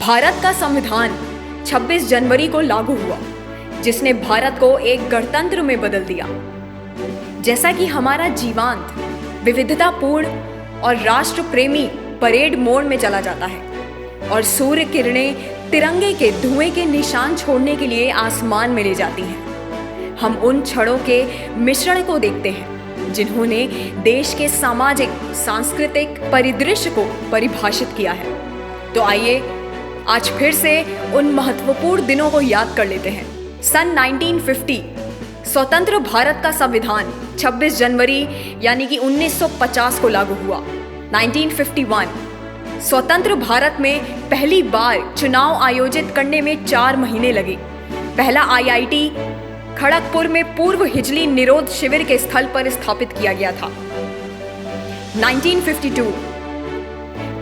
भारत का संविधान 26 जनवरी को लागू हुआ, जिसने भारत को एक गणतंत्र में बदल दिया। जैसा कि हमारा जीवांत, विविधतापूर्ण और राष्ट्र प्रेमी परेड मोड में चला जाता है और सूर्य किरणें तिरंगे के धुएं के निशान छोड़ने के लिए आसमान में ले जाती हैं, हम उन क्षणों के मिश्रण को देखते हैं जिन्होंने देश के सामाजिक सांस्कृतिक परिदृश्य को परिभाषित किया है। तो आइए आज फिर से उन महत्वपूर्ण दिनों को याद कर लेते हैं। सन 1950 स्वतंत्र भारत का संविधान 26 जनवरी यानी कि 1950 को लागू हुआ। 1951 स्वतंत्र भारत में पहली बार चुनाव आयोजित करने में 4 महीने लगे। पहला IIT खड़गपुर में पूर्व हिजली निरोध शिविर के स्थल पर स्थापित किया गया था। 1952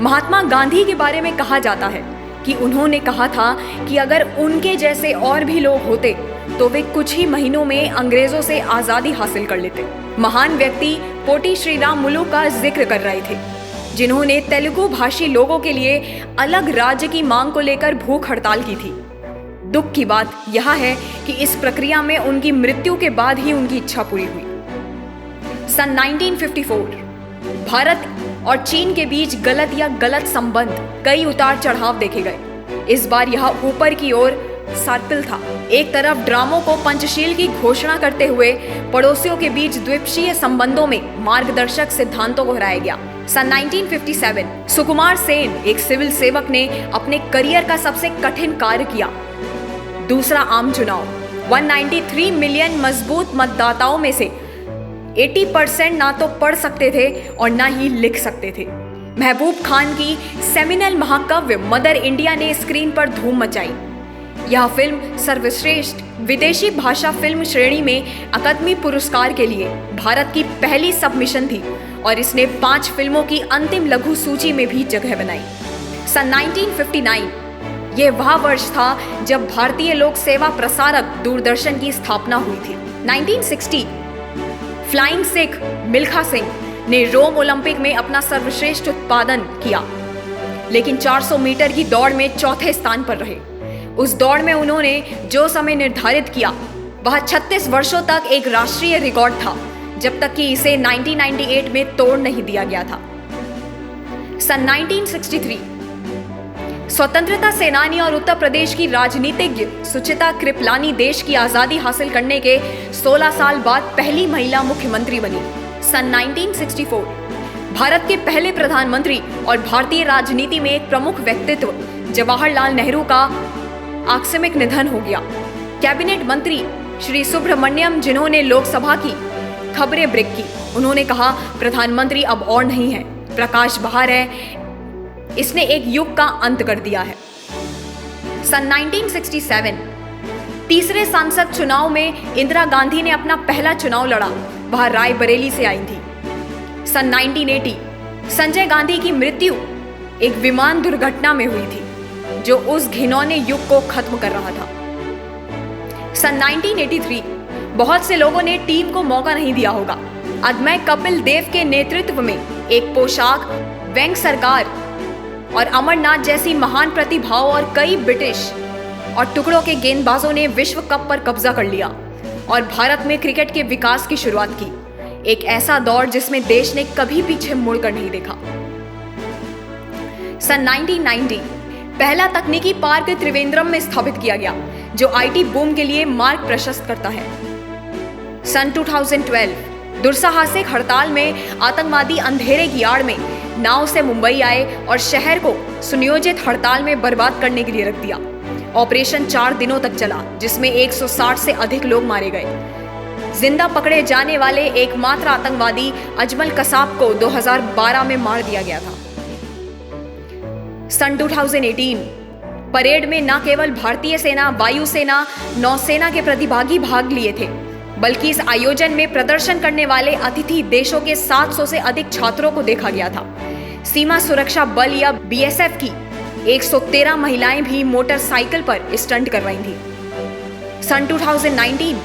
महात्मा गांधी के बारे में कहा जाता है कि उन्होंने कहा था कि अगर उनके जैसे और भी लोग होते तो वे कुछ ही महीनों में अंग्रेजों से आजादी हासिल कर लेते। महान व्यक्ति पोटी श्रीरामुलु का जिक्र कर रहे थे, जिन्होंने तेलुगु भाषी लोगों के लिए अलग राज्य की मांग को लेकर भूख हड़ताल की थी। दुख की बात यह है कि इस प्रक्रिया में उनकी मृत्यु के बाद ही उनकी इच्छा पूरी हुई। सन 1954 भारत और चीन के बीच गलत संबंध, कई उतार चढ़ाव देखे गए। इस बार यह ऊपर की ओर सर्पिल था। एक तरफ ड्रामों को पंचशील की घोषणा करते हुए पड़ोसियों के बीच द्विपक्षीय संबंधों में मार्गदर्शक सिद्धांतों को हराया गया। सन 1957 सुकुमार सेन, एक सिविल सेवक ने अपने करियर का सबसे कठिन कार्य किया। दूसरा आम चुनाव। 193 मिलियन मजबूत मतदाताओं में से 80% ना तो पढ़ सकते थे और ना ही लिख सकते थे। महबूब खान की सेमिनल महाकाव्य मदर इंडिया ने स्क्रीन पर धूम मचाई। यह फिल्म सर्वश्रेष्ठ विदेशी भाषा फिल्म श्रेणी में अकादमी पुरस्कार के लिए भारत की पहली सबमिशन थी और इसने 5 फिल्मों की अंतिम लघु सूची में भी जगह बनाई। सन 1959 यह वह वर्ष था जब भारतीय लोक सेवा प्रसारक दूरदर्शन की स्थापना हुई थी। 1960 फ्लाइंग सिख मिल्खा सिंह ने रोम ओलंपिक में अपना सर्वश्रेष्ठ उत्पादन किया, लेकिन 400 मीटर की दौड़ में चौथे स्थान पर रहे। उस दौड़ में उन्होंने जो समय निर्धारित किया वह 36 वर्षों तक एक राष्ट्रीय रिकॉर्ड था, जब तक कि इसे 1998 में तोड़ नहीं दिया गया था। सन 1963 स्वतंत्रता सेनानी और उत्तर प्रदेश की राजनीतिज्ञ सुचिता कृपलानी देश की आजादी हासिल करने के 16 साल बाद पहली महिला मुख्यमंत्री बनी। सन 1964 भारत के पहले प्रधानमंत्री और भारतीय राजनीति में एक प्रमुख व्यक्तित्व जवाहरलाल नेहरू का आकस्मिक निधन हो गया। कैबिनेट मंत्री श्री सुब्रमण्यम, जिन्होंने लोकसभा की खबरें ब्रेक की, उन्होंने कहा, प्रधानमंत्री अब और नहीं है, प्रकाश बाहर है, इसने एक युग का अंत कर दिया है। सन 1967 तीसरे संसद चुनाव में इंदिरा गांधी ने अपना पहला चुनाव लड़ा। वह रायबरेली से आई थी। सन 1980 संजय गांधी की मृत्यु एक विमान दुर्घटना में हुई थी, जो उस घिनौने युग को खत्म कर रहा था। सन 1983 बहुत से लोगों ने टीम को मौका नहीं दिया होगा। अदम्य कपिल देव के नेतृत्व में एक पोशाक, वेंग सरकार और अमरनाथ जैसी महान प्रतिभाओं और कई ब्रिटिश और टुकड़ों के गेंदबाजों ने विश्व कप पर कब्जा कर लिया और भारत में क्रिकेट के विकास की शुरुआत की। एक ऐसा दौर जिसमें देश ने कभी पीछे मुड़कर नहीं देखा। सन 1990 पहला तकनीकी पार्क त्रिवेंद्रम में स्थापित किया गया, जो IT बूम के लिए मार्ग प्रशस्त करता है। सन 2012 दुस्साहसिक हड़ताल में आतंकवादी अंधेरे की आड़ में नाव से मुंबई आए और शहर को सुनियोजित हड़ताल में बर्बाद करने के लिए रख दिया। ऑपरेशन 4 दिनों तक चला, जिसमें 160 से अधिक लोग मारे गए। जिंदा पकड़े जाने वाले एकमात्र आतंकवादी अजमल कसाब को 2012 में मार दिया गया था। सन 2018 परेड में न केवल भारतीय सेना, वायुसेना, नौसेना के प्रतिभागी भाग लिए थे, बल्कि इस आयोजन में प्रदर्शन करने वाले अतिथि देशों के 700 से अधिक छात्रों को देखा गया था। सीमा सुरक्षा बल या BSF की 113 महिलाएं भी मोटरसाइकिल पर स्टंट कर रही थी। सन 2019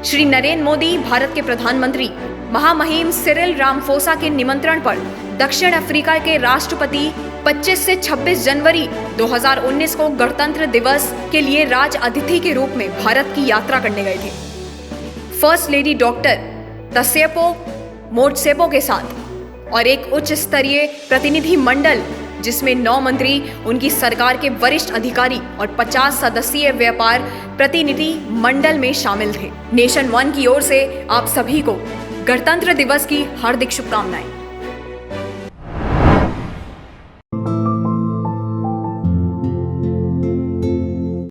श्री नरेंद्र मोदी भारत के प्रधानमंत्री महामहिम सिरिल रामफोसा के निमंत्रण पर दक्षिण अफ्रीका के राष्ट्रपति 25 से 26 जनवरी 2019 को गणतंत्र दिवस के लिए राज अतिथि के रूप में भारत की यात्रा करने गए थे। फर्स्ट लेडी डॉक्टर तसेपो मोटसेपो के साथ और एक उच्च स्तरीय प्रतिनिधि मंडल जिसमें 9 मंत्री, उनकी सरकार के वरिष्ठ अधिकारी और 50 सदस्यीय व्यापार प्रतिनिधि मंडल में शामिल थे। नेशन वन की ओर से आप सभी को गणतंत्र दिवस की हार्दिक शुभकामनाएं।